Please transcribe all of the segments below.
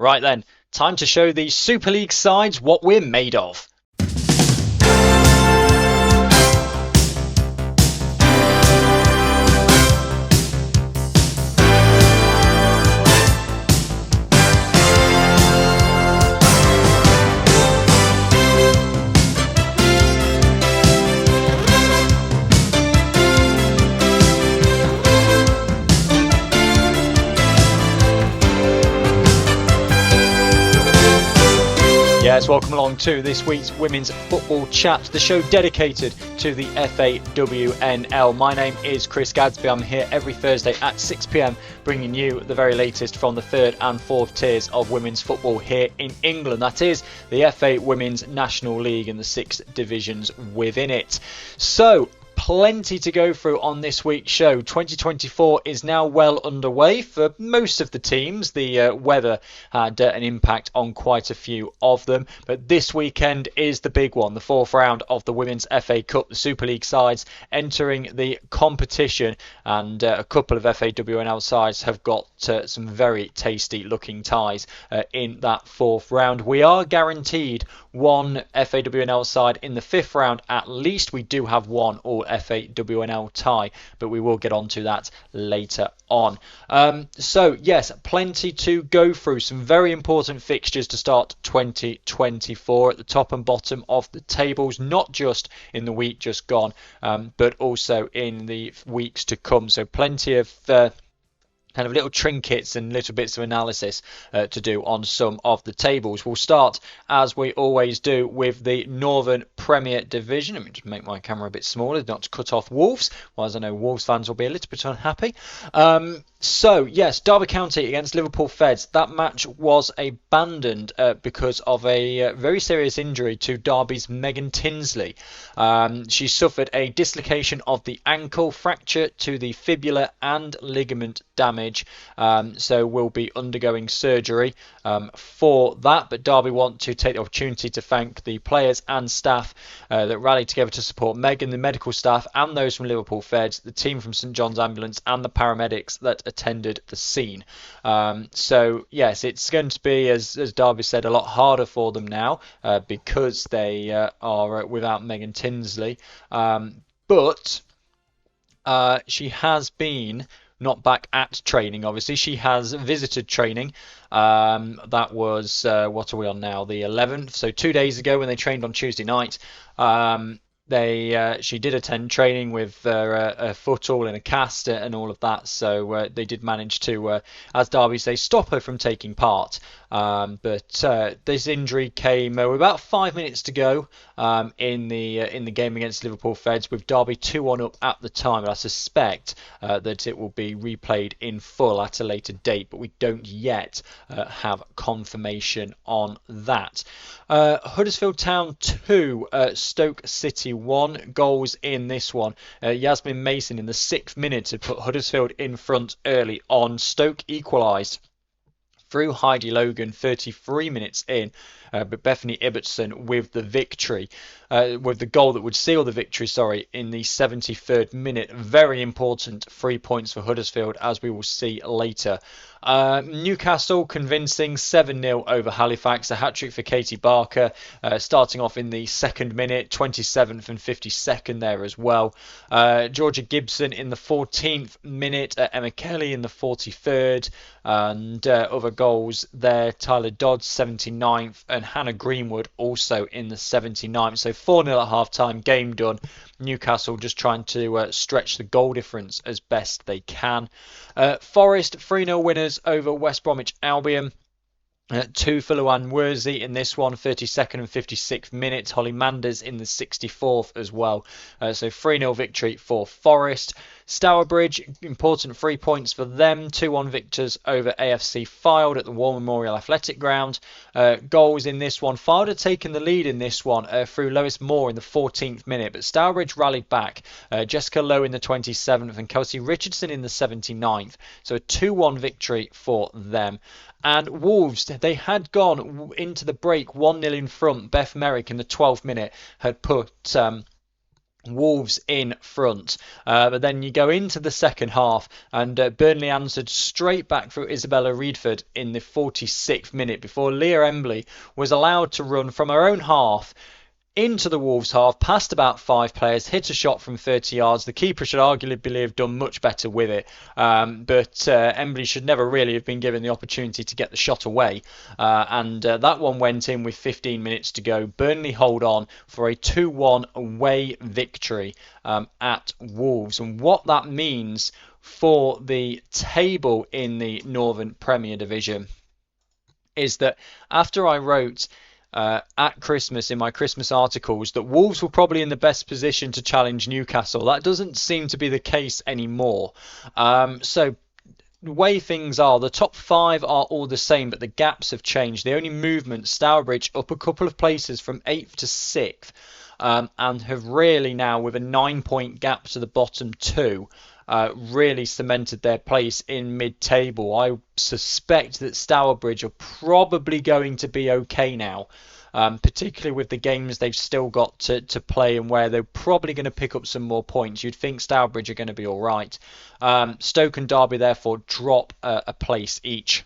Right then, time to show the Super League sides what we're made of. Yes, welcome along to this week's Women's Football Chat, the show dedicated to the FAWNL. My name is Chris Gadsby. I'm here every Thursday at 6 p.m, bringing you the very latest from the third and fourth tiers of women's football here in England. That is the FA Women's National League and the 6 divisions within it. So, plenty to go through on this week's show. 2024 is now well underway for most of the teams. The weather had an impact on quite a few of them, but this weekend is the big one, the fourth round of the Women's FA Cup. The Super League sides entering the competition, and a couple of FAWNL sides have got some very tasty looking ties in that fourth round. We are guaranteed one FAWNL side in the fifth round at least. We do have one all FAWNL tie, but we will get on to that later on. So yes, plenty to go through. Some very important fixtures to start 2024 at the top and bottom of the tables, not just in the week just gone, but also in the weeks to come. So plenty of kind of little trinkets and little bits of analysis to do on some of the tables. We'll start, as we always do, with the Northern Premier Division. Let me just make my camera a bit smaller, not to cut off Wolves, whereas I know Wolves fans will be a little bit unhappy. So, yes, Derby County against Liverpool Feds. That match was abandoned because of a very serious injury to Derby's Megan Tinsley. She suffered a dislocation of the ankle, fracture to the fibula and ligament damage. So will be undergoing surgery for that. But Derby want to take the opportunity to thank the players and staff that rallied together to support Megan, the medical staff and those from Liverpool Feds, the team from St John's Ambulance and the paramedics that attended the scene. So yes, it's going to be, as Derby said, a lot harder for them now because they are without Megan Tinsley. But she has been not back at training, obviously. She has visited training. That was, what are we on now? The 11th. So 2 days ago when they trained on Tuesday night. She did attend training with a foot all in a cast and all of that, so they did manage to, as Derby say, stop her from taking part. But this injury came with about 5 minutes to go in the game against Liverpool Feds, with Derby 2-1 up at the time. And I suspect that it will be replayed in full at a later date, but we don't yet have confirmation on that. Huddersfield Town 2, Stoke City 1. Goals in this one. Yasmin Mason in the 6th minute had put Huddersfield in front early on. Stoke equalised through Heidi Logan 33 minutes in, but Bethany Ibbotson with the victory, with the goal that would seal the victory, in the 73rd minute. Very important 3 points for Huddersfield, as we will see later. Newcastle convincing 7-0 over Halifax, a hat-trick for Katie Barker, starting off in the 2nd minute, 27th and 52nd there as well. Georgia Gibson in the 14th minute, Emma Kelly in the 43rd, and other goals there, Tyler Dodds 79th and Hannah Greenwood also in the 79th. So 4-0 at half-time, game done. Newcastle just trying to stretch the goal difference as best they can. Forest 3-0 winners over West Bromwich Albion. 2 for Luan Worsley in this one, 32nd and 56th minutes. Holly Manders in the 64th as well. So 3-0 victory for Forest. Stourbridge, important 3 points for them. 2-1 victors over AFC Fylde at the War Memorial Athletic Ground. Goals in this one. Fylde had taken the lead in this one through Lois Moore in the 14th minute, but Stourbridge rallied back. Jessica Lowe in the 27th and Kelsey Richardson in the 79th. So a 2-1 victory for them. And Wolves, they had gone into the break 1-0 in front. Beth Merrick in the 12th minute had put Wolves in front. But then you go into the second half, and Burnley answered straight back through Isabella Reedford in the 46th minute before Leah Embley was allowed to run from her own half into the Wolves half, past about 5 players, hit a shot from 30 yards. The keeper should arguably have done much better with it, but Embley should never really have been given the opportunity to get the shot away, and that one went in with 15 minutes to go. Burnley hold on for a 2-1 away victory at Wolves, and what that means for the table in the Northern Premier Division is that after I wrote at Christmas in my Christmas articles that Wolves were probably in the best position to challenge Newcastle, that doesn't seem to be the case anymore. So the way things are, the top 5 are all the same, but the gaps have changed. The only movement, Stourbridge up a couple of places from 8th to 6th, and have really now, with a 9-point gap to the bottom 2, really cemented their place in mid-table. I suspect that Stourbridge are probably going to be okay now, particularly with the games they've still got to play and where they're probably going to pick up some more points. You'd think Stourbridge are going to be all right. Stoke and Derby therefore drop a place each.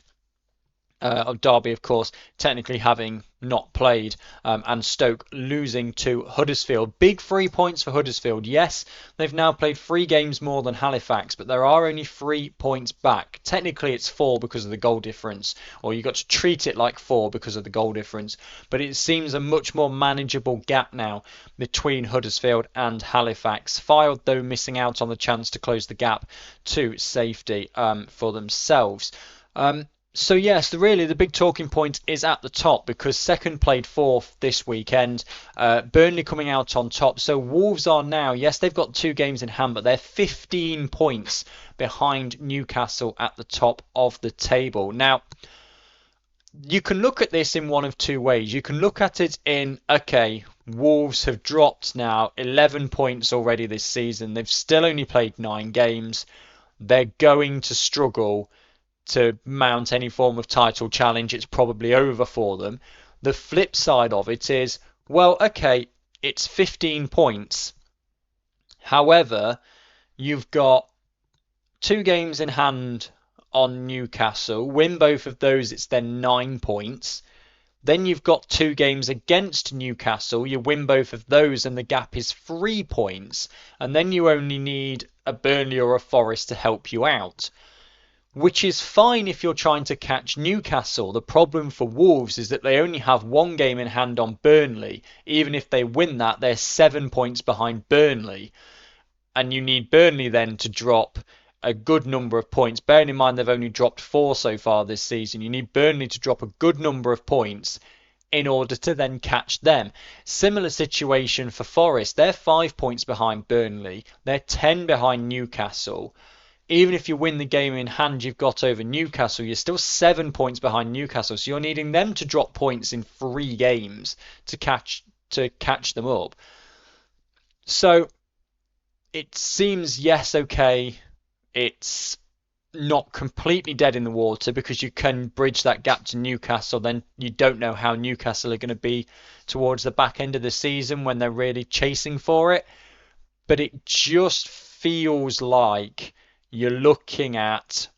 Derby, of course, technically having not played, and Stoke losing to Huddersfield. Big 3 points for Huddersfield. Yes, they've now played 3 games more than Halifax, but there are only 3 points back. Technically, it's 4 because of the goal difference, or you've got to treat it like 4 because of the goal difference. But it seems a much more manageable gap now between Huddersfield and Halifax. Fylde, though, missing out on the chance to close the gap to safety for themselves. So yes, really the big talking point is at the top, because second played 4th this weekend. Burnley coming out on top. So Wolves are now, yes, they've got 2 games in hand, but they're 15 points behind Newcastle at the top of the table. Now, you can look at this in one of 2 ways. You can look at it in, okay, Wolves have dropped now 11 points already this season. They've still only played 9 games. They're going to struggle to mount any form of title challenge. It's probably over for them. The flip side of it is, well, okay, it's 15 points. However, you've got 2 games in hand on Newcastle. Win both of those, it's then 9 points. Then you've got 2 games against Newcastle. You win both of those and the gap is 3 points. And then you only need a Burnley or a Forest to help you out, which is fine if you're trying to catch Newcastle. The problem for Wolves is that they only have 1 game in hand on Burnley. Even if they win that, they're 7 points behind Burnley. And you need Burnley then to drop a good number of points. Bearing in mind they've only dropped 4 so far this season. You need Burnley to drop a good number of points in order to then catch them. Similar situation for Forest. They're 5 points behind Burnley. They're 10 behind Newcastle. Even if you win the game in hand you've got over Newcastle, you're still 7 points behind Newcastle. So you're needing them to drop points in 3 games to catch them up. So it seems, yes, okay, it's not completely dead in the water because you can bridge that gap to Newcastle. Then you don't know how Newcastle are going to be towards the back end of the season when they're really chasing for it. But it just feels like you're looking at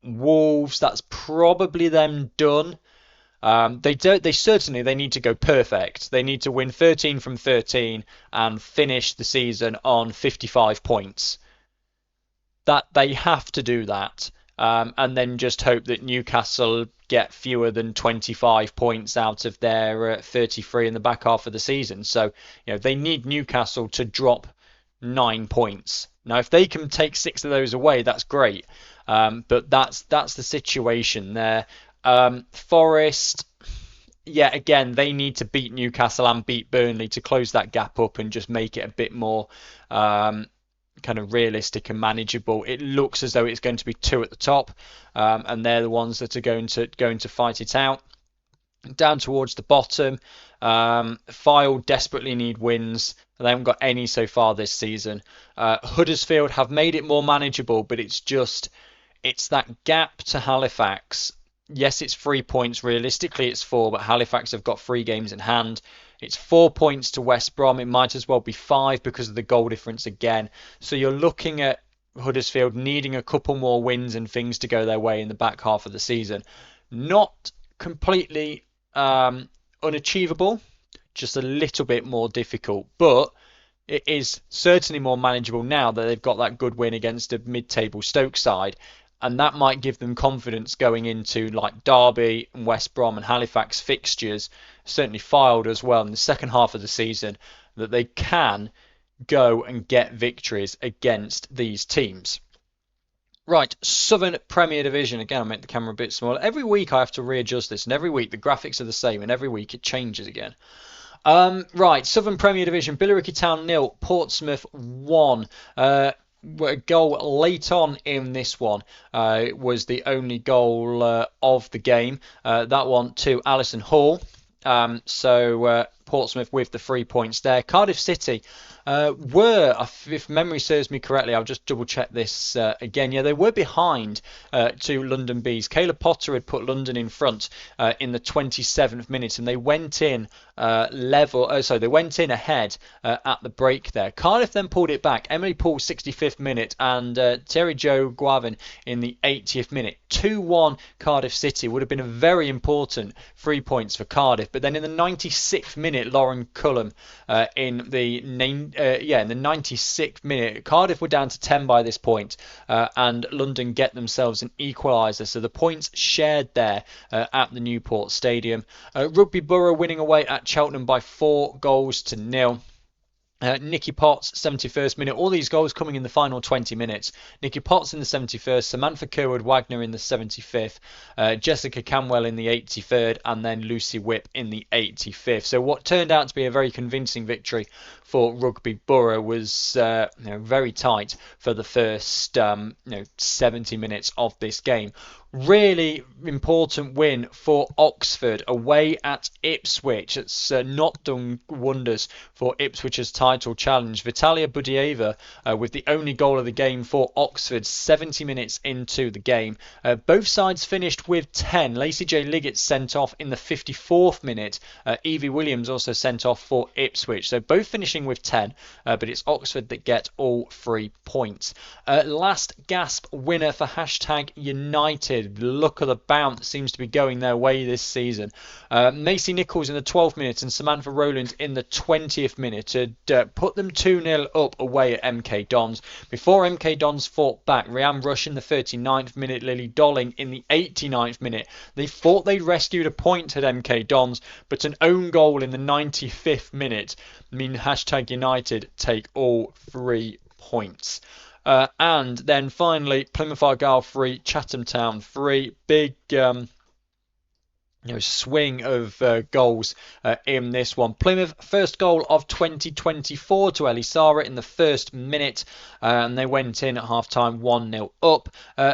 Wolves. That's probably them done. They need to go perfect. They need to win 13 from 13 and finish the season on 55 points. That they have to do that, and then just hope that Newcastle get fewer than 25 points out of their 33 in the back half of the season. So they need Newcastle to drop 9 points. Now, if they can take 6 of those away, that's great. But that's the situation there. Forest, yeah, again, they need to beat Newcastle and beat Burnley to close that gap up and just make it a bit more kind of realistic and manageable. It looks as though it's going to be 2 at the top, and they're the ones that are going to fight it out. Down towards the bottom, Fylde desperately need wins. They haven't got any so far this season. Huddersfield have made it more manageable, but it's that gap to Halifax Yes, it's 3 points. Realistically, it's four, but Halifax have got 3 games in hand. It's 4 points to West Brom. It might as well be five because of the goal difference again. So you're looking at Huddersfield needing a couple more wins and things to go their way in the back half of the season. Not completely unachievable, just a little bit more difficult, but it is certainly more manageable now that they've got that good win against a mid-table Stoke side, and that might give them confidence going into like Derby and West Brom and Halifax fixtures, certainly filed as well in the second half of the season, that they can go and get victories against these teams. Right, Southern Premier Division. Again, I make the camera a bit smaller. Every week I have to readjust this, and every week the graphics are the same, and every week it changes again. Right, Southern Premier Division, Billericay Town 0, Portsmouth 1. A goal late on in this one was the only goal of the game. That one to Alison Hall. So Portsmouth with the 3 points there. Cardiff City were, if memory serves me correctly, I'll just double check this again. Yeah, they were behind to London Bees. Caleb Potter had put London in front in the 27th minute, and they went in they went in ahead at the break there. Cardiff then pulled it back. Emily Poole 65th minute and Terry Jo Guavin in the 80th minute. 2-1 Cardiff City would have been a very important 3 points for Cardiff, but then in the 96th minute, Lauren Cullum in the 96th minute. Cardiff were down to 10 by this point, and London get themselves an equaliser. So the points shared there at the Newport Stadium. Rugby Borough winning away at Cheltenham by 4-0. Nicky Potts, 71st minute. All these goals coming in the final 20 minutes. Nicky Potts in the 71st, Samantha Kerwood Wagner in the 75th, Jessica Camwell in the 83rd, and then Lucy Whip in the 85th. So what turned out to be a very convincing victory for Rugby Borough was very tight for the first 70 minutes of this game. Really important win for Oxford away at Ipswich. It's not done wonders for Ipswich's title challenge. Vitalia Budieva with the only goal of the game for Oxford 70 minutes into the game. Both sides finished with 10. Lacey J. Liggett sent off in the 54th minute. Evie Williams also sent off for Ipswich. So both finishing with 10, but it's Oxford that get all 3 points. Last gasp winner for #United. The luck of the bounce seems to be going their way this season. Macy Nichols in the 12th minute and Samantha Rowland in the 20th minute had put them 2-0 up away at MK Dons. Before MK Dons fought back, Rianne Rush in the 39th minute, Lily Dolling in the 89th minute. They thought they'd rescued a point at MK Dons, but an own goal in the 95th minute mean #United take all 3 points. And then finally, Plymouth Argyle 3, Chatham Town 3. Big swing of goals in this one. Plymouth, first goal of 2024 to Ellie Sara in the first minute, and they went in at half-time 1-0 up.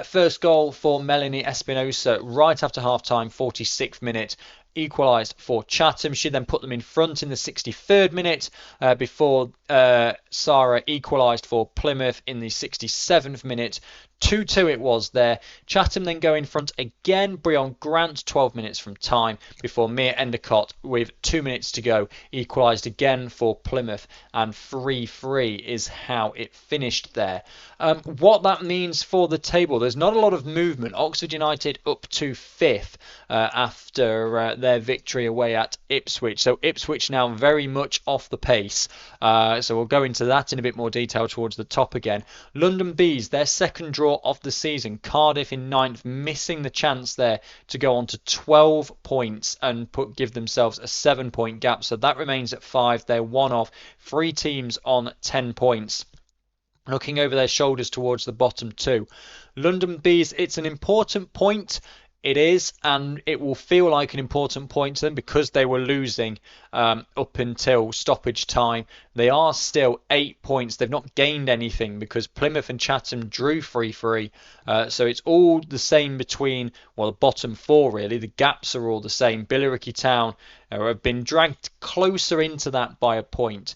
First goal for Melanie Espinosa right after half-time, 46th minute. Equalised for Chatham. She then put them in front in the 63rd minute before Sarah equalised for Plymouth in the 67th minute. 2-2 it was there. Chatham then go in front again. Breon Grant 12 minutes from time before Mia Endicott with 2 minutes to go equalised again for Plymouth, and 3-3 is how it finished there. What that means for the table, there's not a lot of movement. Oxford United up to 5th after their victory away at Ipswich. So Ipswich now very much off the pace. So we'll go into that in a bit more detail towards the top again. London Bees, their second draw of the season. Cardiff in 9th, missing the chance there to go on to 12 points and give themselves a 7-point gap. So that remains at 5. They're one off. 3 teams on 10 points. Looking over their shoulders towards the bottom 2. London Bees, it's an important point. It is, and it will feel like an important point to them because they were losing up until stoppage time. They are still 8 points. They've not gained anything because Plymouth and Chatham drew 3-3. So it's all the same between, the bottom 4 really. The gaps are all the same. Billericay Town have been dragged closer into that by a point.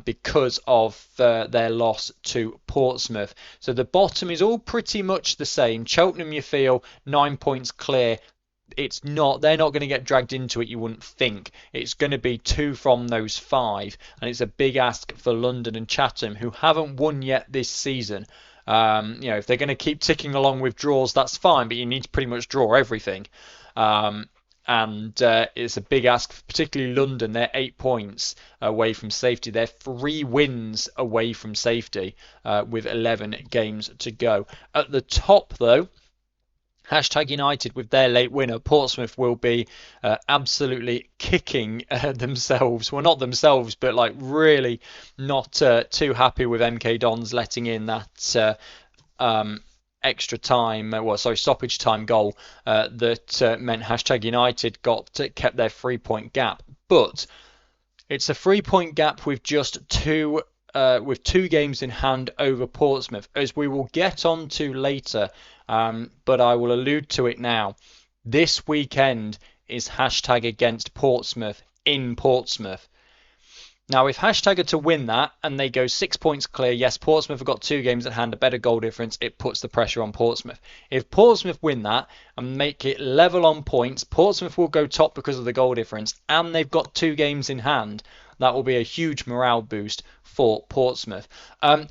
Because of their loss to Portsmouth. So the bottom is all pretty much the same. Cheltenham, you feel, 9 points clear. they're not going to get dragged into it, you wouldn't think. It's going to be 2 from those 5, and it's a big ask for London and Chatham, who haven't won yet this season. If they're going to keep ticking along with draws, that's fine, but you need to pretty much draw everything. And it's a big ask, particularly London. They're 8 points away from safety. They're 3 wins away from safety with 11 games to go. At the top, though, Hashtag United with their late winner, Portsmouth will be absolutely kicking themselves. Well, not themselves, but like really not too happy with MK Dons letting in that extra time, stoppage time goal that meant Hashtag United kept their 3-point gap. But it's a 3-point gap with just two games in hand over Portsmouth, as we will get on to later. But I will allude to it now. This weekend is Hashtag against Portsmouth in Portsmouth. Now, if Hashtag are to win that and they go 6 points clear, yes, Portsmouth have got 2 games at hand, a better goal difference, it puts the pressure on Portsmouth. If Portsmouth win that and make it level on points, Portsmouth will go top because of the goal difference, and they've got 2 games in hand. That will be a huge morale boost for Portsmouth.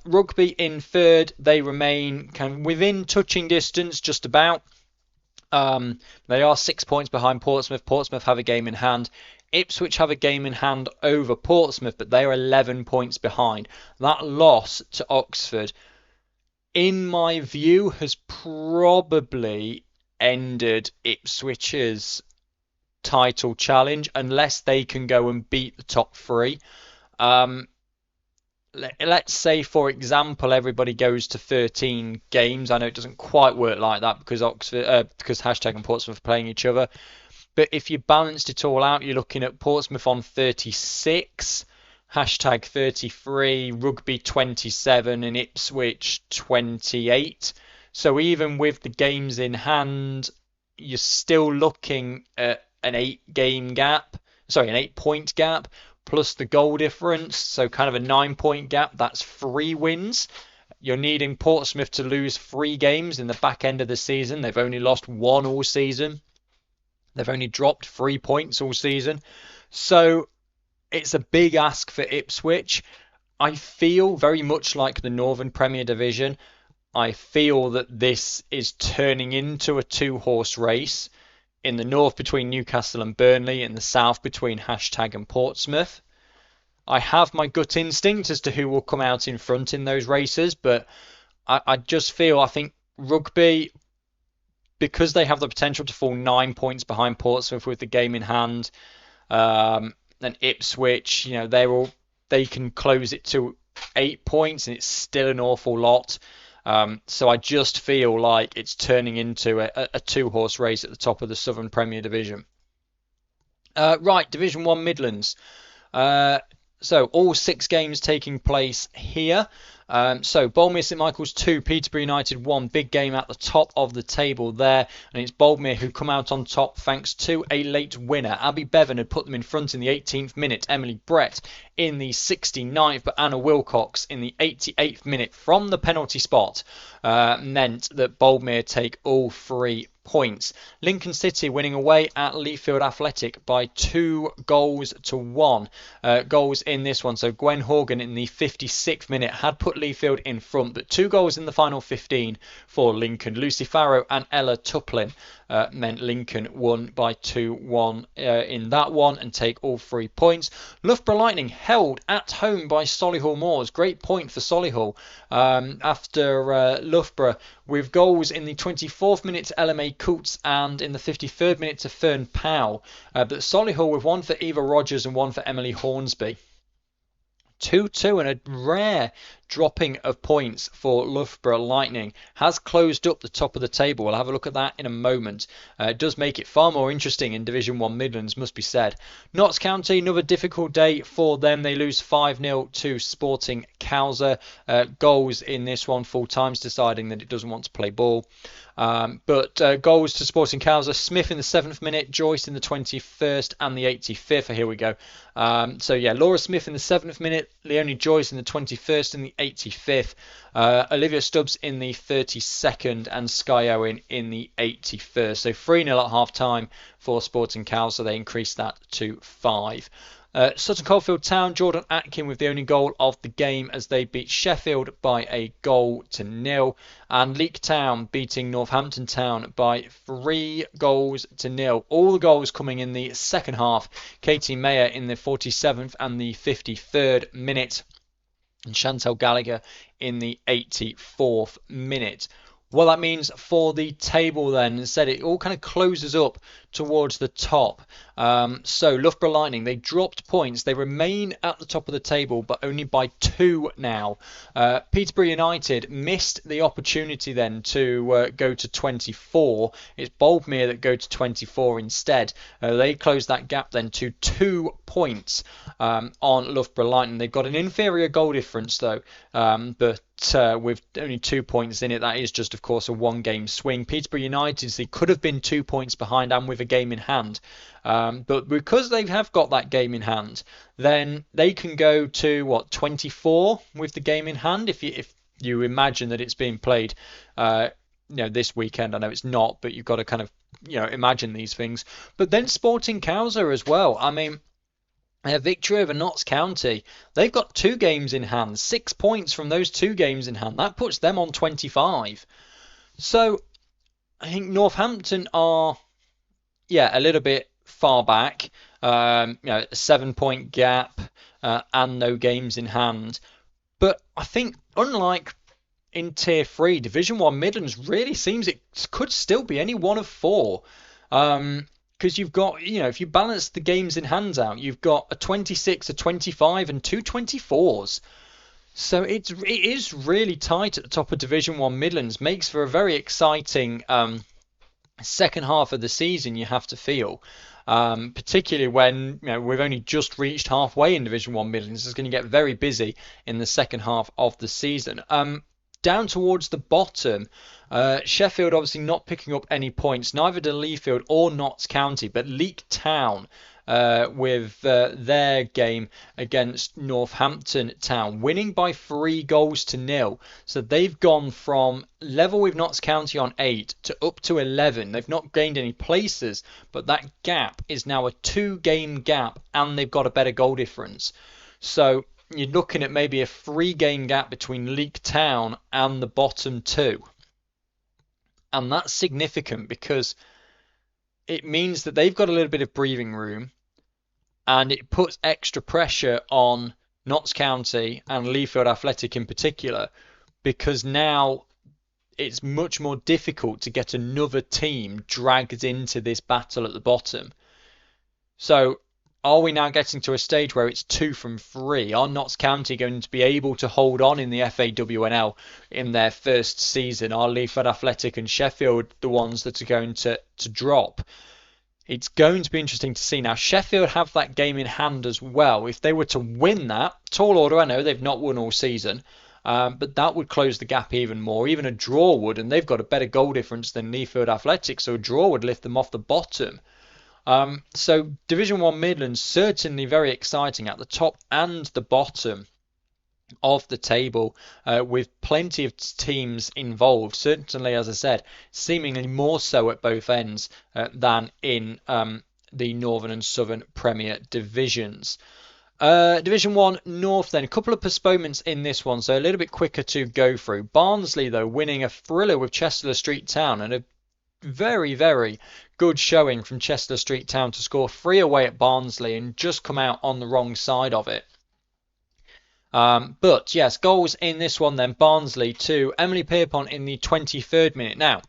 Rugby in third, they remain kind of within touching distance, just about. They are 6 points behind Portsmouth. Portsmouth have a game in hand. Ipswich have a game in hand over Portsmouth, but they are 11 points behind. That loss to Oxford, in my view, has probably ended Ipswich's title challenge, unless they can go and beat the top 3. Let's say, for example, everybody goes to 13 games. I know it doesn't quite work like that because Hashtag and Portsmouth are playing each other. But if you balanced it all out, you're looking at Portsmouth on 36, Hashtag 33, Rugby 27, and Ipswich 28. So even with the games in hand, you're still looking at an 8-point gap, plus the goal difference, so kind of a 9-point gap. That's 3 wins. You're needing Portsmouth to lose 3 games in the back end of the season. They've only lost 1 all season. They've only dropped 3 points all season. So it's a big ask for Ipswich. I feel very much like the Northern Premier Division. I feel that this is turning into a 2-horse race. In the north between Newcastle and Burnley, in the south between Hashtag and Portsmouth. I have my gut instinct as to who will come out in front in those races, but I think Rugby, because they have the potential to fall 9 points behind Portsmouth with the game in hand, and Ipswich, they can close it to 8 points, and it's still an awful lot. So I just feel like it's turning into a 2-horse race at the top of the Southern Premier Division. Right, Division 1 Midlands. So all 6 games taking place here. So Boldmere St Michael's 2, Peterborough United 1. Big game at the top of the table there. And it's Boldmere who come out on top thanks to a late winner. Abby Bevan had put them in front in the 18th minute. Emily Brett in the 69th, but Anna Wilcox in the 88th minute from the penalty spot meant that Boldmere take all 3 points. Lincoln City winning away at Leafield Athletic by 2-1. Goals in this one. So Gwen Horgan in the 56th minute had put Leafield in front, but 2 goals in the final 15 for Lincoln. Lucy Farrow and Ella Tuplin meant Lincoln won by 2-1 in that one and take all 3 points. Loughborough Lightning held at home by Solihull Moors. Great point for Solihull after Loughborough, with goals in the 24th minute to LMA Coots and in the 53rd minute to Fern Powell. But Solihull with 1 for Eva Rogers and 1 for Emily Hornsby. 2-2, and a rare dropping of points for Loughborough Lightning has closed up the top of the table. We'll have a look at that in a moment. It does make it far more interesting in Division 1 Midlands, must be said. Notts County, another difficult day for them. They lose 5-0 to Sporting Cowser. Goals in this one, full times deciding that it doesn't want to play ball. But goals to Sporting Cowser: Smith in the 7th minute, Joyce in the 21st and the 85th. Here we go. Laura Smith in the 7th minute, Leonie Joyce in the 21st and the 85th, Olivia Stubbs in the 32nd, and Skye Owen in the 81st. So 3-0 at half time for Sporting Cows, so they increased that to 5. Sutton Coldfield Town, Jordan Atkin with the only goal of the game as they beat Sheffield by a 1-0. And Leek Town beating Northampton Town by 3-0. All the goals coming in the second half. Katie Mayer in the 47th and the 53rd minute. And Chantal Gallagher in the 84th minute. What that means for the table then, instead it all kind of closes up towards the top. So Loughborough Lightning, they dropped points. They remain at the top of the table, but only by 2 now. Peterborough United missed the opportunity then to go to 24. It's Boldmere that go to 24 instead. They closed that gap then to 2 points on Loughborough Lightning. They've got an inferior goal difference though, but with only 2 points in it, that is just, of course, a 1-game swing. Peterborough United, they could have been 2 points behind and with a game in hand. But because they have got that game in hand, then they can go to, 24 with the game in hand, if you imagine that it's being played this weekend. I know it's not, but you've got to kind of, imagine these things. But then Sporting Cows are as well. I mean, a victory over Notts County. They've got 2 games in hand, 6 points from those 2 games in hand. That puts them on 25. So I think Northampton are, a little bit far back. A 7-point gap and no games in hand. But I think unlike in Tier 3, Division 1 Midlands really seems it could still be any one of 4. Because you've got, if you balance the games in hand out, you've got a 26, a 25 and 2 24s. So it is really tight at the top of Division 1 Midlands. Makes for a very exciting second half of the season, you have to feel. Particularly when we've only just reached halfway in Division 1 Midlands. It's going to get very busy in the second half of the season. Down towards the bottom, Sheffield obviously not picking up any points, neither did Leafield or Notts County, but Leek Town with their game against Northampton Town, winning by 3-0. So they've gone from level with Notts County on 8 to up to 11. They've not gained any places, but that gap is now a 2-game gap, and they've got a better goal difference. So you're looking at maybe a 3-game gap between Leek Town and the bottom 2. And that's significant because it means that they've got a little bit of breathing room, and it puts extra pressure on Notts County and Leafield Athletic in particular, because now it's much more difficult to get another team dragged into this battle at the bottom. So are we now getting to a stage where it's 2 from 3? Are Notts County going to be able to hold on in the FAWNL in their first season? Are Leafield Athletic and Sheffield the ones that are going to drop? It's going to be interesting to see. Now, Sheffield have that game in hand as well. If they were to win that, tall order, I know they've not won all season, but that would close the gap even more. Even a draw would, and they've got a better goal difference than Leafield Athletic, so a draw would lift them off the bottom. So Division 1 Midlands certainly very exciting at the top and the bottom of the table, with plenty of teams involved. Certainly, as I said, seemingly more so at both ends than in the Northern and Southern Premier Divisions. Division 1 North then, a couple of postponements in this one, so a little bit quicker to go through. Barnsley, though, winning a thriller with Chester Street Town, and a very, very good showing from Chester Street Town to score 3 away at Barnsley and just come out on the wrong side of it. But yes, goals in this one then. Barnsley to Emily Pierpont in the 23rd minute. Now,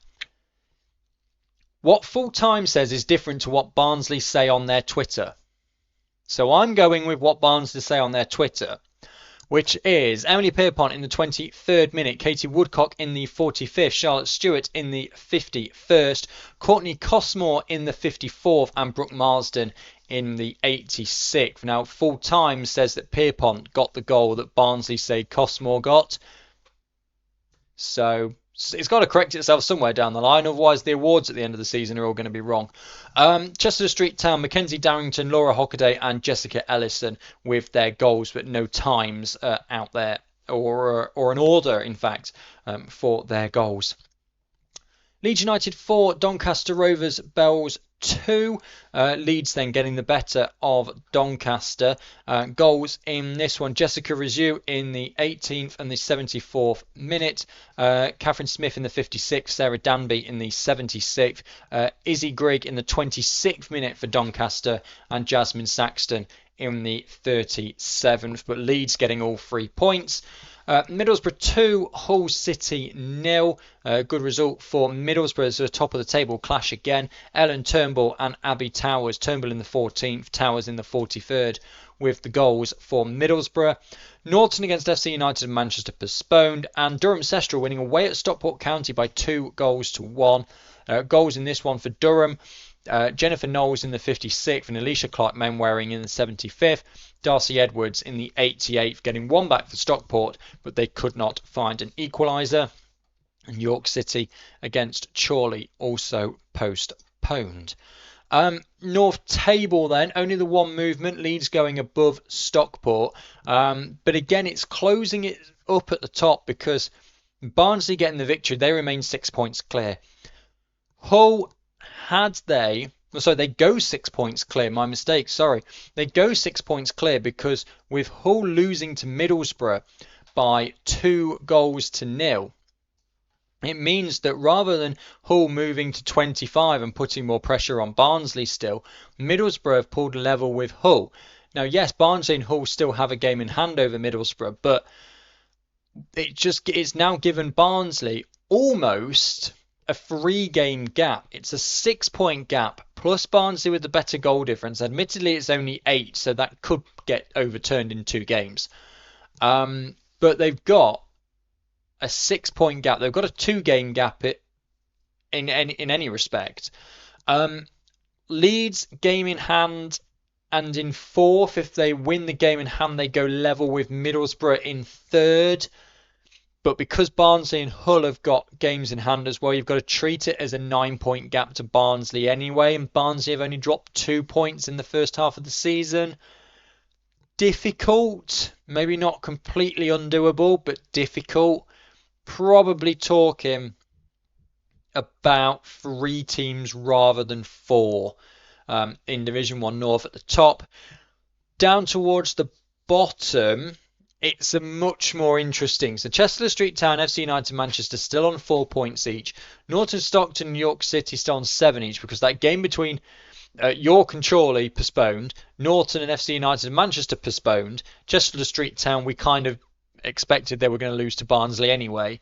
what full time says is different to what Barnsley say on their Twitter. So I'm going with what Barnsley say on their Twitter, which is Emily Pierpont in the 23rd minute, Katie Woodcock in the 45th, Charlotte Stewart in the 51st, Courtney Cosmore in the 54th, and Brooke Marsden in the 86th. Now, full time says that Pierpont got the goal that Barnsley say Cosmore got. So it's got to correct itself somewhere down the line, otherwise the awards at the end of the season are all going to be wrong. Chester Street Town, Mackenzie Darrington, Laura Hockaday and Jessica Ellison with their goals, but no times out there or an order, in fact, for their goals. Leeds United 4, Doncaster Rovers Bells 2. Leeds then getting the better of Doncaster. Goals in this one: Jessica Rizu in the 18th and the 74th minute. Catherine Smith in the 56th. Sarah Danby in the 76th. Izzy Grigg in the 26th minute for Doncaster. And Jasmine Saxton in the 37th. But Leeds getting all 3 points. Middlesbrough 2, Hull City 0. Good result for Middlesbrough as the top of the table clash again. Ellen Turnbull and Abby Towers. Turnbull in the 14th, Towers in the 43rd with the goals for Middlesbrough. Norton against FC United and Manchester postponed. And Durham Cestral winning away at Stockport County by 2-1. Goals in this one for Durham: Jennifer Knowles in the 56th and Alicia Clark-Menwaring in the 75th. Darcy Edwards in the 88th, getting one back for Stockport, but they could not find an equaliser. And York City against Chorley also postponed. North table then, only the one movement, Leeds going above Stockport. But again, it's closing it up at the top because Barnsley getting the victory, they remain 6 points clear. Hull, they go 6 points clear. My mistake, sorry. They go 6 points clear because with Hull losing to Middlesbrough by 2-0, it means that rather than Hull moving to 25 and putting more pressure on Barnsley still, Middlesbrough have pulled level with Hull. Now, yes, Barnsley and Hull still have a game in hand over Middlesbrough, but it's now given Barnsley almost a 3-game gap. It's a 6-point gap, plus Barnsley with the better goal difference. Admittedly, it's only 8, so that could get overturned in 2 games. But they've got a 6-point gap. They've got a 2-game gap in any respect. Leeds game in hand and in 4th. If they win the game in hand, they go level with Middlesbrough in 3rd. But because Barnsley and Hull have got games in hand as well, you've got to treat it as a 9-point gap to Barnsley anyway. And Barnsley have only dropped 2 points in the first half of the season. Difficult. Maybe not completely undoable, but difficult. Probably talking about 3 teams rather than 4 in Division 1 North at the top. Down towards the bottom, it's a much more interesting. So Chester Street Town, FC United, Manchester still on 4 points each. Norton Stockton, York City still on 7 each because that game between York and Chorley postponed. Norton and FC United and Manchester postponed. Chester Street Town, we kind of expected they were going to lose to Barnsley anyway.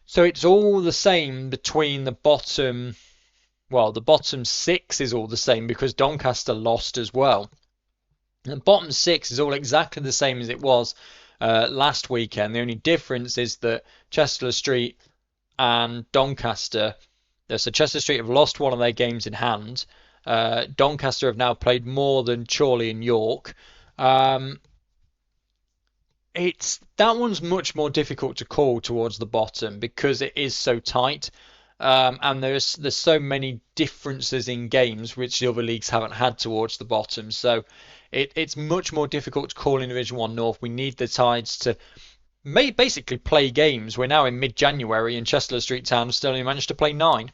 So it's all the same between the bottom. Well, the bottom 6 is all the same because Doncaster lost as well. The bottom 6 is all exactly the same as it was last weekend. The only difference is that Chester Street and Doncaster, so Chester Street have lost one of their games in hand. Doncaster have now played more than Chorley and York. That one's much more difficult to call towards the bottom because it is so tight. And there's so many differences in games which the other leagues haven't had towards the bottom. So it's much more difficult to call in Division 1 North. We need the Tides to basically play games. We're now in mid-January and Chester Street Town still only managed to play 9.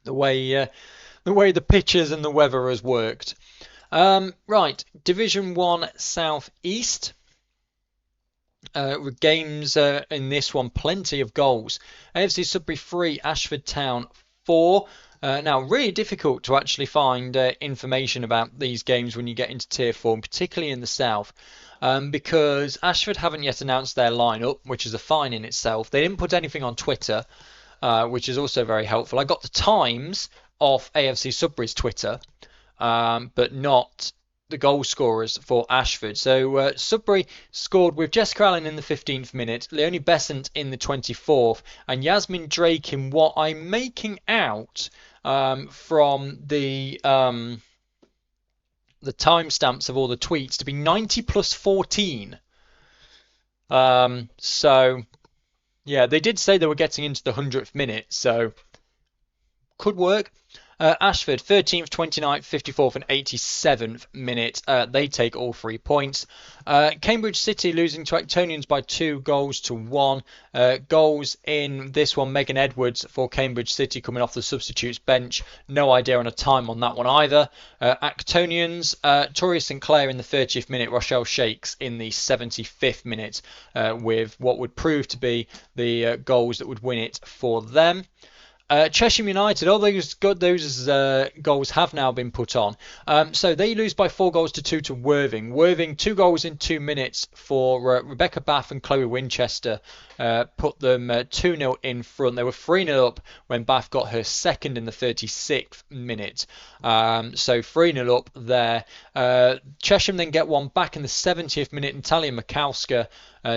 The way the pitches and the weather has worked. Right, Division 1 South East. Games in this one, plenty of goals. AFC Sudbury 3, Ashford Town 4. Now, really difficult to actually find information about these games when you get into Tier 4, particularly in the South, because Ashford haven't yet announced their lineup, which is a fine in itself. They didn't put anything on Twitter, which is also very helpful. I got the times off AFC Sudbury's Twitter, but not the goal scorers for Ashford. So Sudbury scored with Jessica Allen in the 15th minute, Leonie Besant in the 24th, and Yasmin Drake in what I'm making out from the timestamps of all the tweets to be 90 plus 14. So yeah, they did say they were getting into the 100th minute, so could work. Ashford, 13th, 29th, 54th and 87th minute. They take all 3 points. Cambridge City losing to Actonians by 2-1. Goals in this one, Megan Edwards for Cambridge City coming off the substitutes bench. No idea on a time on that one either. Actonians, Toria Sinclair in the 30th minute, Rochelle Shakes in the 75th minute with what would prove to be the goals that would win it for them. Chesham United, all those goals have now been put on. So they lose by 4-2 to Worthing. Worthing, 2 goals in 2 minutes for Rebecca Bath and Chloe Winchester. Put them 2-0 in front. They were 3-0 up when Bath got her second in the 36th minute. So 3-0 up there. Chesham then get one back in the 70th minute. Natalia Mikowska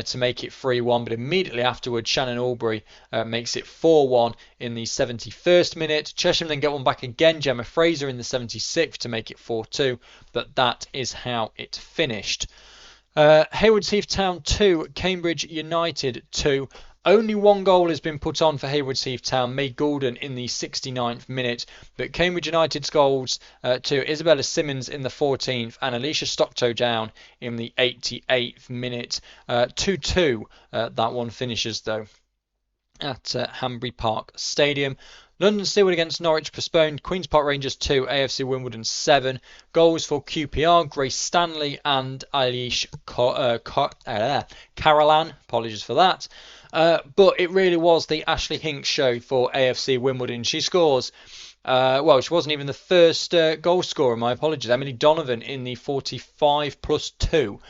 to make it 3-1, but immediately afterwards Shannon Albury makes it 4-1 in the 71st minute. Chesham then get one back again, Gemma Fraser in the 76th to make it 4-2, but that is how it finished. Haywards Heath Town 2, Cambridge United 2. Only 1 goal has been put on for Haywards Heath Town, May Goulden in the 69th minute. But Cambridge United's goals to Isabella Simmons in the 14th and Alicia Stocktoe down in the 88th minute. 2-2 that one finishes though at Hanbury Park Stadium. London Stewart against Norwich postponed. Queen's Park Rangers 2, AFC Wimbledon 7. Goals for QPR, Grace Stanley and Eilish Carolan. Apologies for that. But it really was the Ashley Hinks show for AFC Wimbledon. She scores, well, she wasn't even the first goal scorer, my apologies. Emily Donovan in the 45+2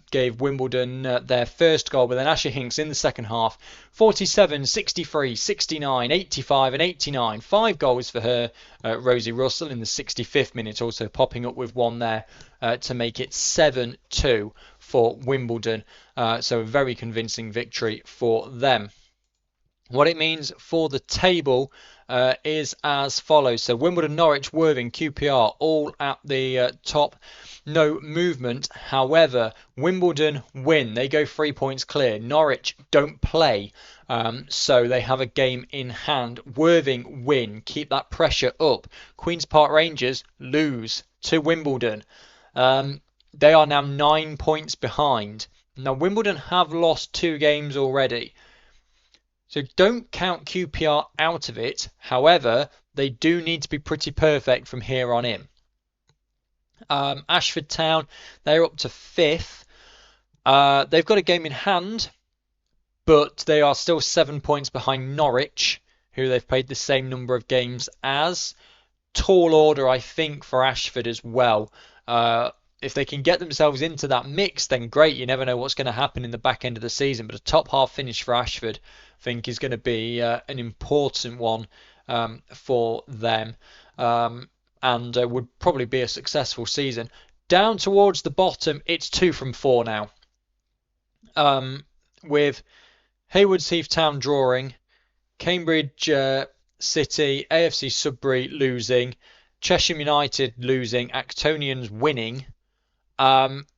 gave Wimbledon their first goal, but then Ashley Hinks in the second half, 47, 63, 69, 85 and 89. 5 goals for her. Rosie Russell in the 65th minute also popping up with one there to make it 7-2 for Wimbledon. So a very convincing victory for them. What it means for the table is as follows. So Wimbledon, Norwich, Worthing, QPR all at the top. No movement. However, Wimbledon win. They go 3 points clear. Norwich don't play. So they have a game in hand. Worthing win. Keep that pressure up. Queen's Park Rangers lose to Wimbledon. They are now 9 points behind. Now Wimbledon have lost 2 games already. So don't count QPR out of it. However, they do need to be pretty perfect from here on in. Ashford Town, they're up to 5th. They've got a game in hand, but they are still 7 points behind Norwich, who they've played the same number of games as. Tall order, I think, for Ashford as well. If they can get themselves into that mix, then great. You never know what's going to happen in the back end of the season. But a top half finish for Ashford, I think, is going to be an important one for them. And would probably be a successful season. Down towards the bottom, it's 2 from 4 now. With Haywards Heath Town drawing, Cambridge City, AFC Sudbury losing, Chesham United losing, Actonians winning.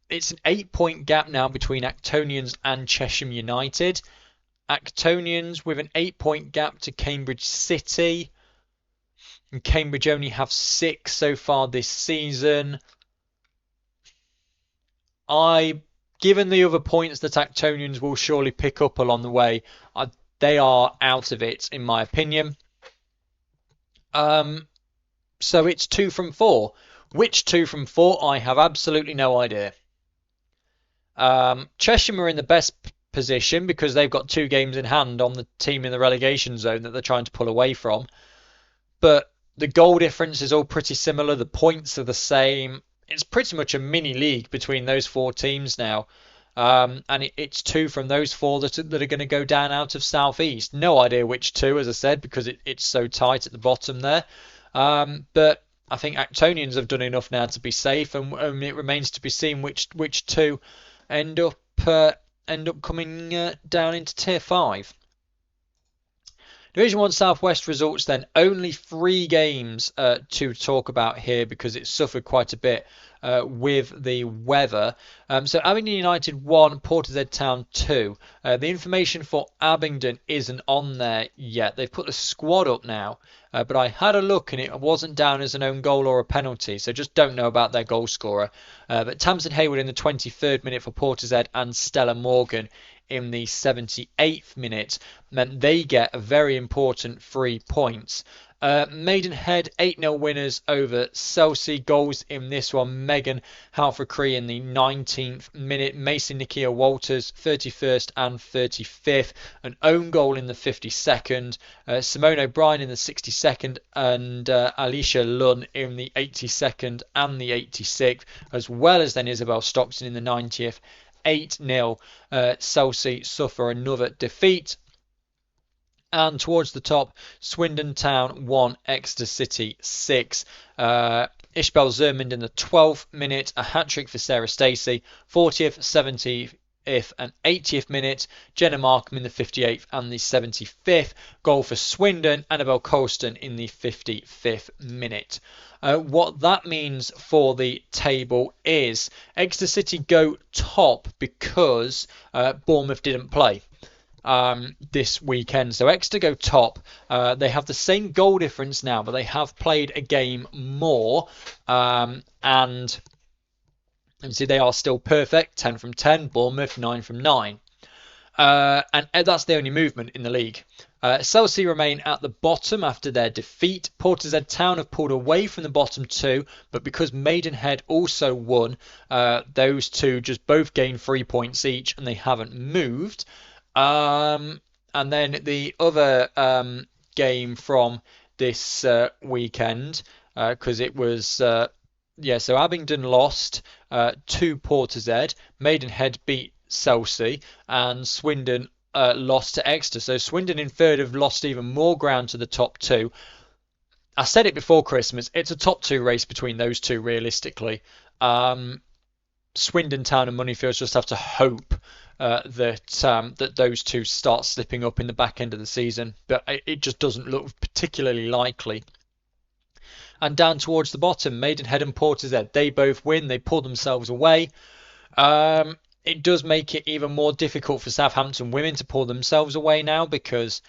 It's an 8-point gap now between Actonians and Chesham United. Actonians with an 8-point gap to Cambridge City. And Cambridge only have 6 so far this season. Given the other points that Actonians will surely pick up along the way, they are out of it, in my opinion. So it's 2 from 4. Which 2 from 4? I have absolutely no idea. Chesham are in the best position because they've got 2 games in hand on the team in the relegation zone that they're trying to pull away from. But the goal difference is all pretty similar. The points are the same. It's pretty much a mini league between those 4 teams now. And it's 2 from those 4 that are going to go down out of South East. No idea which 2, as I said, because it's so tight at the bottom there. But I think Actonians have done enough now to be safe, and it remains to be seen which 2 end up coming down into Tier 5. Division 1 Southwest results then. Only 3 games to talk about here because it suffered quite a bit with the weather. So Abingdon United 1, Portishead Town 2. The information for Abingdon isn't on there yet. They've put the squad up now, but I had a look and it wasn't down as an own goal or a penalty, so just don't know about their goal scorer. But Tamsin Hayward in the 23rd minute for Portishead and Stella Morgan in the 78th minute meant they get a very important 3 points. Maidenhead 8-0 winners over Chelsea. Goals in this one: Megan Halfracree in the 19th minute, Mason Nikia Walters 31st and 35th, an own goal in the 52nd, Simone O'Brien in the 62nd, and Alicia Lunn in the 82nd and the 86th, as well as then Isabel Stockton in the 90th. 8-0. Chelsea suffer another defeat. And towards the top, Swindon Town 1, Exeter City 6. Ishbel Zermond in the 12th minute, a hat-trick for Sarah Stacey. 40th, 70th and 80th minute, Jenna Markham in the 58th and the 75th. Goal for Swindon, Annabelle Colston in the 55th minute. What that means for the table is Exeter City go top because Bournemouth didn't play this weekend. So Exeter go top. They have the same goal difference now, but they have played a game more. And see, they are still perfect. 10 from 10. Bournemouth 9 from 9. And that's the only movement in the league. Chelsea remain at the bottom after their defeat. Portishead Town have pulled away from the bottom 2, but because Maidenhead also won, those two just both gained 3 points each and they haven't moved. And then the other game from this weekend, because it was, so Abingdon lost to Portishead, Maidenhead beat Chelsea, and Swindon lost to Exeter. So Swindon in third have lost even more ground to the top 2. I said it before Christmas, it's a top 2 race between those two realistically. Swindon Town and Moneyfields just have to hope that those two start slipping up in the back end of the season, but it just doesn't look particularly likely. And down towards the bottom, Maidenhead and Portishead, they both win, they pull themselves away. It does make it even more difficult for Southampton women to pull themselves away now because,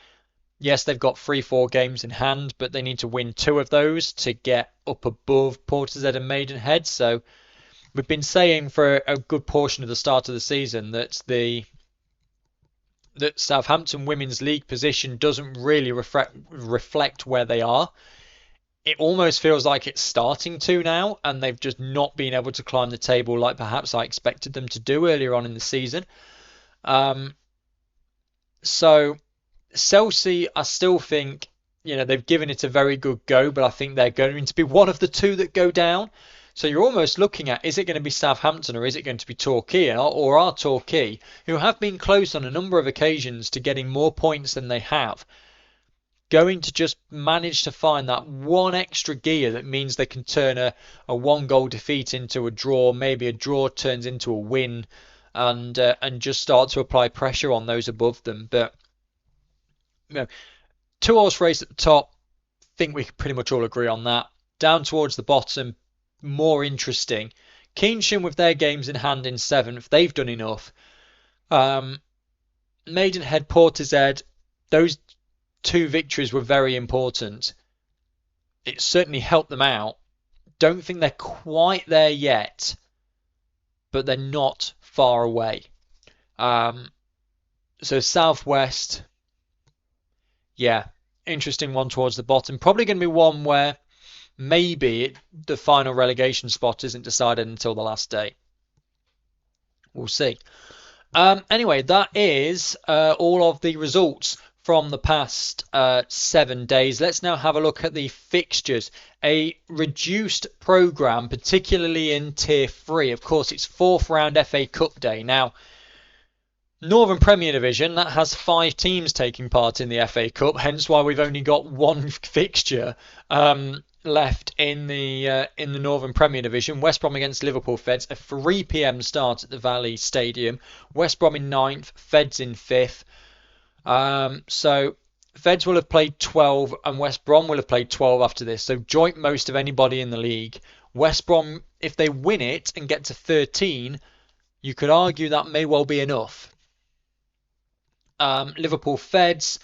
yes, they've got 3-4 games in hand, but they need to win 2 of those to get up above Portishead and Maidenhead. So we've been saying for a good portion of the start of the season that that Southampton women's league position doesn't really reflect where they are. It almost feels like it's starting to now, and they've just not been able to climb the table like perhaps I expected them to do earlier on in the season. So Chelsea, I still think, they've given it a very good go, but I think they're going to be one of the 2 that go down. So you're almost looking at, is it going to be Southampton or is it going to be Torquay? Or are Torquay, who have been close on a number of occasions to getting more points than they have, going to just manage to find that one extra gear that means they can turn a 1-goal defeat into a draw, maybe a draw turns into a win, and just start to apply pressure on those above them. But 2-horse race at the top, I think we can pretty much all agree on that. Down towards the bottom, more interesting. Keynsham with their games in hand in 7th, they've done enough. Maidenhead, Portishead, those 2 victories were very important. It certainly helped them out. Don't think they're quite there yet, but they're not far away. So Southwest, interesting one towards the bottom. Probably going to be one where maybe the final relegation spot isn't decided until the last day. We'll see. Anyway, that is all of the results from the past 7 days. Let's now have a look at the fixtures. A reduced programme, particularly in Tier 3. Of course, it's 4th round FA Cup day. Now, Northern Premier Division, that has 5 teams taking part in the FA Cup, hence why we've only got 1 fixture left in the Northern Premier Division. West Brom against Liverpool Feds, a 3 p.m. start at the Valley Stadium. West Brom in 9th, Feds in 5th. So Feds will have played 12 and West Brom will have played 12 after this. So joint most of anybody in the league. West Brom, if they win it and get to 13, you could argue that may well be enough. Liverpool Feds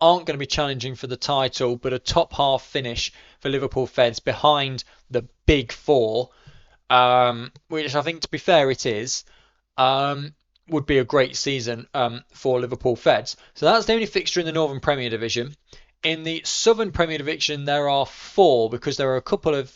aren't going to be challenging for the title, but a top half finish for Liverpool Feds behind the big four, which I think, to be fair, it is, would be a great season for Liverpool Feds. So that's the only fixture in the Northern Premier Division. In the Southern Premier Division, there are 4 because there are a couple of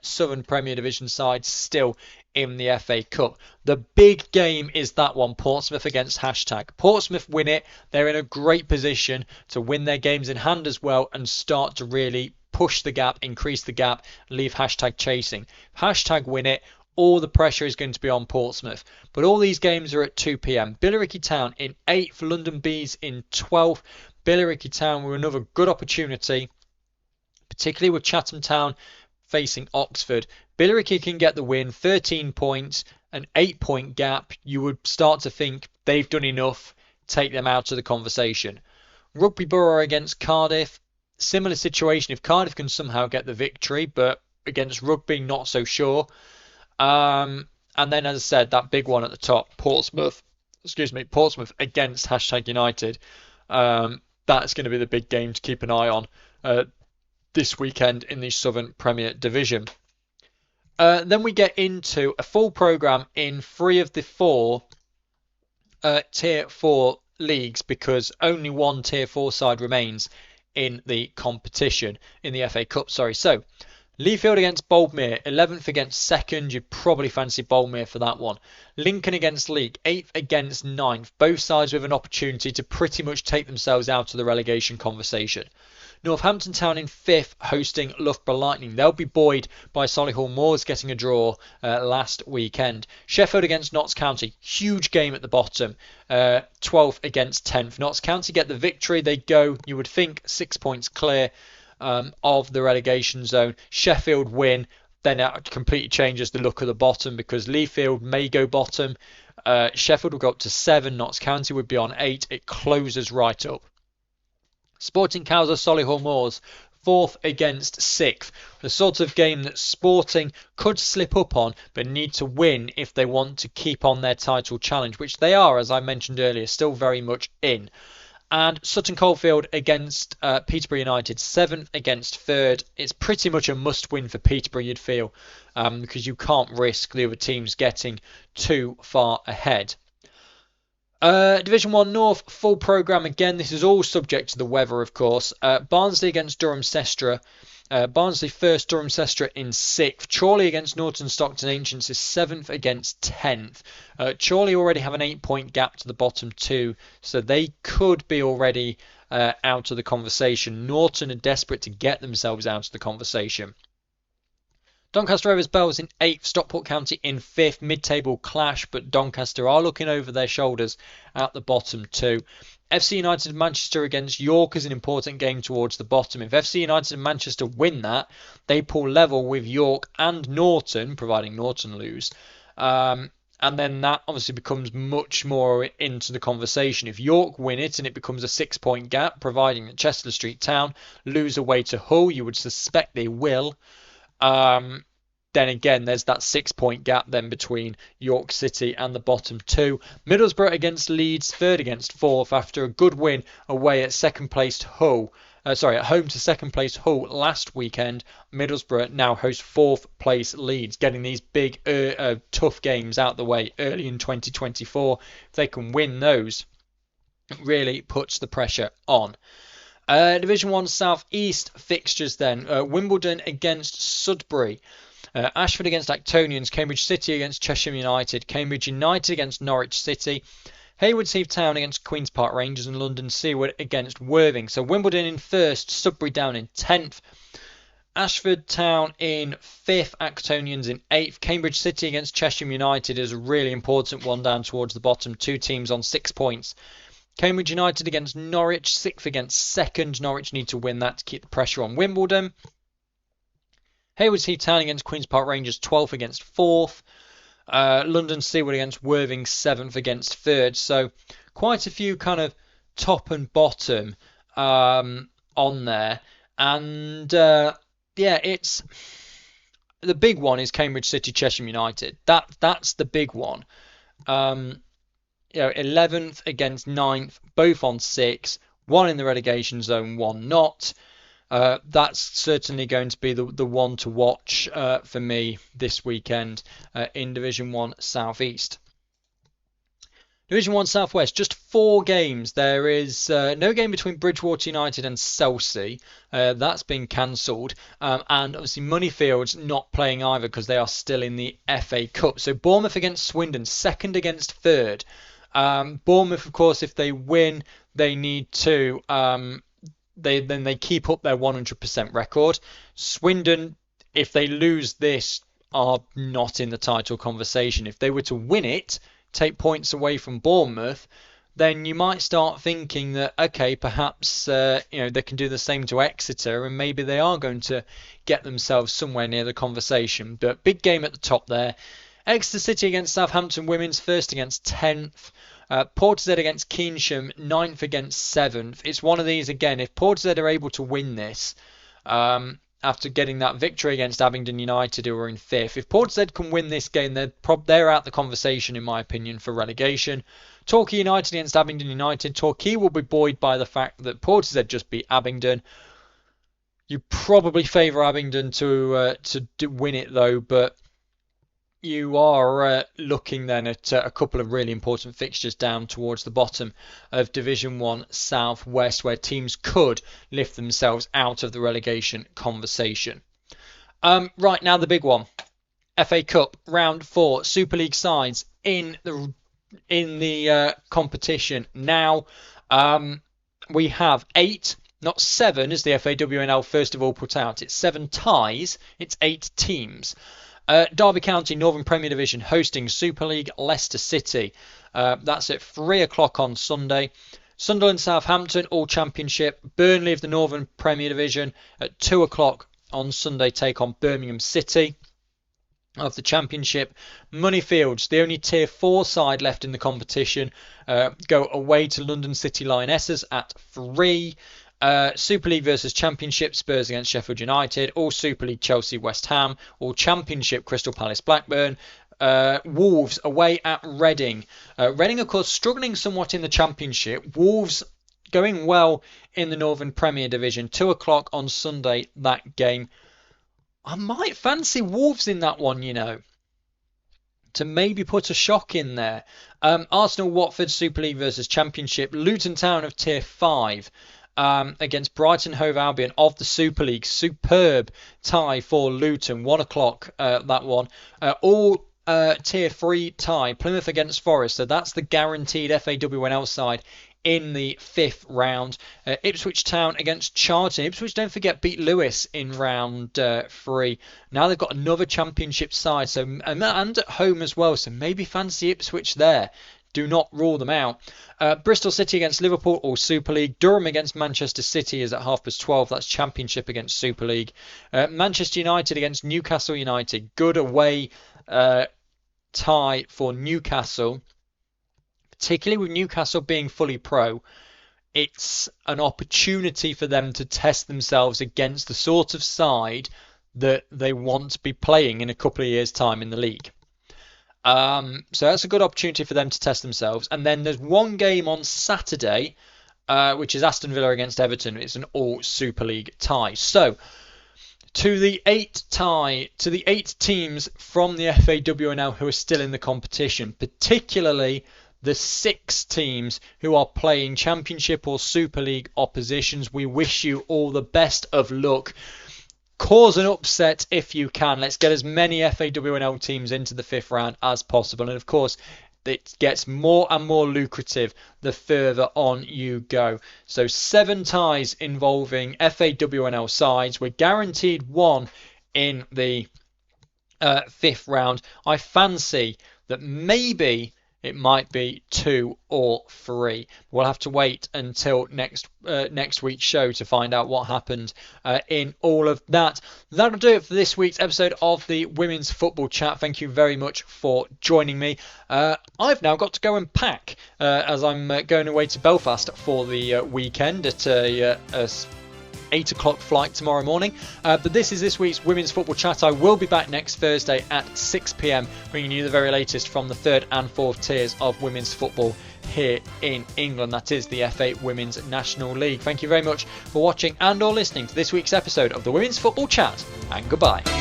Southern Premier Division sides still in the FA Cup. The big game is that one, Portsmouth against Hashtag. Portsmouth win it, they're in a great position to win their games in hand as well and start to really push the gap, increase the gap, leave Hashtag chasing. If Hashtag win it, all the pressure is going to be on Portsmouth. But all these games are at 2 p.m. Billericay Town in 8th, London Bees in 12th. Billericay Town were another good opportunity, particularly with Chatham Town facing Oxford. Billericay can get the win, 13 points, an 8-point gap. You would start to think they've done enough, take them out of the conversation. Rugby Borough against Cardiff, similar situation if Cardiff can somehow get the victory, but against Rugby, not so sure. And then, as I said, that big one at the top, Portsmouth against Hashtag United. That's going to be the big game to keep an eye on this weekend in the Southern Premier Division. Then we get into a full programme in 3 of the 4 Tier 4 leagues because only one Tier 4 side remains in the competition, in the FA Cup, sorry. So, Leafield against Boldmere, 11th against 2nd. You'd probably fancy Boldmere for that one. Lincoln against Leek, 8th against 9th. Both sides with an opportunity to pretty much take themselves out of the relegation conversation. Northampton Town in 5th, hosting Loughborough Lightning. They'll be buoyed by Solihull Moors getting a draw last weekend. Sheffield against Notts County, huge game at the bottom. 12th against 10th. Notts County get the victory. They go, you would think, 6 points clear of the relegation zone. Sheffield win, then that completely changes the look of the bottom because Leafield may go bottom. Sheffield will go up to 7. Notts County would be on 8. It closes right up. Sporting Cowser Solihull Moors, 4th against 6th. The sort of game that Sporting could slip up on but need to win if they want to keep on their title challenge, which they are, as I mentioned earlier, still very much in. And Sutton Coldfield against Peterborough United, 7th against 3rd. It's pretty much a must-win for Peterborough, you'd feel, because you can't risk the other teams getting too far ahead. Division 1 North, full programme again. This is all subject to the weather, of course. Barnsley against Durham Sestra. Barnsley 1st, Durham Sestra in 6th. Chorley against Norton Stockton Ancients is 7th against 10th. Chorley already have an 8-point gap to the bottom 2, so they could be already out of the conversation. Norton are desperate to get themselves out of the conversation. Doncaster Rovers Bells in 8th, Stockport County in 5th, mid-table clash, but Doncaster are looking over their shoulders at the bottom 2. FC United of Manchester against York is an important game towards the bottom. If FC United of Manchester win that, they pull level with York and Norton, providing Norton lose. And then that obviously becomes much more into the conversation. If York win it and it becomes a 6-point gap, providing that Chester Street Town lose away to Hull, you would suspect they will. Then again, there's that 6-point gap then between York City and the bottom 2. Middlesbrough against Leeds, 3rd against 4th after a good win away at second-placed Hull. At home to second-placed Hull last weekend. Middlesbrough now host 4th-place Leeds, getting these big, tough games out the way early in 2024. If they can win those, it really puts the pressure on. Division 1 South East fixtures then. Wimbledon against Sudbury. Ashford against Actonians. Cambridge City against Cheshire United. Cambridge United against Norwich City. Haywards Heath Town against Queen's Park Rangers. And London Seaward against Worthing. So Wimbledon in 1st. Sudbury down in 10th. Ashford Town in 5th. Actonians in 8th. Cambridge City against Cheshire United is a really important one down towards the bottom. 2 teams on 6 points. Cambridge United against Norwich, 6th against 2nd. Norwich need to win that to keep the pressure on Wimbledon. Haywards Heath Town against Queen's Park Rangers, 12th against 4th. London Seaward against Worthing, 7th against 3rd. So quite a few kind of top and bottom on there, and it's the big one is Cambridge City Cheshire United. That's the big one. 11th against 9th, both on 6, one in the relegation zone, one not. That's certainly going to be the one to watch for me this weekend in Division 1 South East. Division 1 South West, just 4 games. There is no game between Bridgewater United and Chelsea. That's been cancelled. And obviously Moneyfield's not playing either because they are still in the FA Cup. So Bournemouth against Swindon, second against third. Bournemouth, of course, if they win, they need to... they keep up their 100% record. Swindon, if they lose this, are not in the title conversation. If they were to win it, take points away from Bournemouth, then you might start thinking that, okay, perhaps they can do the same to Exeter, and maybe they are going to get themselves somewhere near the conversation. But big game at the top there. Exeter City against Southampton Women's, first against 10th. Portishead against Keynsham, 9th against 7th. It's one of these, again, if Portishead are able to win this, after getting that victory against Abingdon United, who are in 5th, if Portishead can win this game, they're out the conversation, in my opinion, for relegation. Torquay United against Abingdon United. Torquay will be buoyed by the fact that Portishead just beat Abingdon. You probably favour Abingdon to win it, though, but you are looking then at a couple of really important fixtures down towards the bottom of Division 1 South West, where teams could lift themselves out of the relegation conversation. Right, now the big one. FA Cup Round 4, Super League sides in the competition. Now, we have 8, not 7, as the FAWNL first of all put out. It's 7 ties, it's 8 teams. Derby County, Northern Premier Division, hosting Super League Leicester City. That's at 3 o'clock on Sunday. Sunderland Southampton, all Championship. Burnley of the Northern Premier Division at 2 o'clock on Sunday take on Birmingham City of the Championship. Moneyfields, the only Tier 4 side left in the competition, go away to London City Lionesses at 3. Super League versus Championship, Spurs against Sheffield United. All Super League, Chelsea West Ham. All Championship, Crystal Palace Blackburn. Wolves away at Reading. Reading, of course, struggling somewhat in the Championship. Wolves going well in the Northern Premier Division. 2 o'clock on Sunday, that game. I might fancy Wolves in that one, to maybe put a shock in there. Arsenal Watford, Super League versus Championship. Luton Town of Tier 5. Against Brighton Hove Albion of the Super League. Superb tie for Luton. 1 o'clock, that one. All Tier 3 tie. Plymouth against Forest. So that's the guaranteed FAWNL side in the 5th round. Ipswich Town against Charlton. Ipswich, don't forget, beat Lewis in round 3. Now they've got another Championship side, so and at home as well. So maybe fancy Ipswich there. Do not rule them out. Bristol City against Liverpool, all Super League. Durham against Manchester City is at 12:30. That's Championship against Super League. Manchester United against Newcastle United. Good away tie for Newcastle. Particularly with Newcastle being fully pro, it's an opportunity for them to test themselves against the sort of side that they want to be playing in a couple of years' time in the league. So that's a good opportunity for them to test themselves. And then there's one game on Saturday, which is Aston Villa against Everton. It's an all Super League tie. So to the 8 teams from the FAWNL who are still in the competition, particularly the 6 teams who are playing Championship or Super League oppositions, we wish you all the best of luck. Cause an upset if you can. Let's get as many FAWNL teams into the 5th round as possible. And of course, it gets more and more lucrative the further on you go. So 7 ties involving FAWNL sides. We're guaranteed 1 in the 5th round. I fancy that maybe it might be 2 or 3. We'll have to wait until next week's show to find out what happened in all of that. That'll do it for this week's episode of the Women's Football Chat. Thank you very much for joining me. I've now got to go and pack as I'm going away to Belfast for the weekend at a 8 o'clock flight tomorrow morning. But this is this week's Women's Football Chat. I will be back next Thursday at 6 p.m, bringing you the very latest from the 3rd and 4th tiers of women's football here in England. That is the FA Women's National League. Thank you very much for watching and or listening to this week's episode of the Women's Football Chat, and goodbye.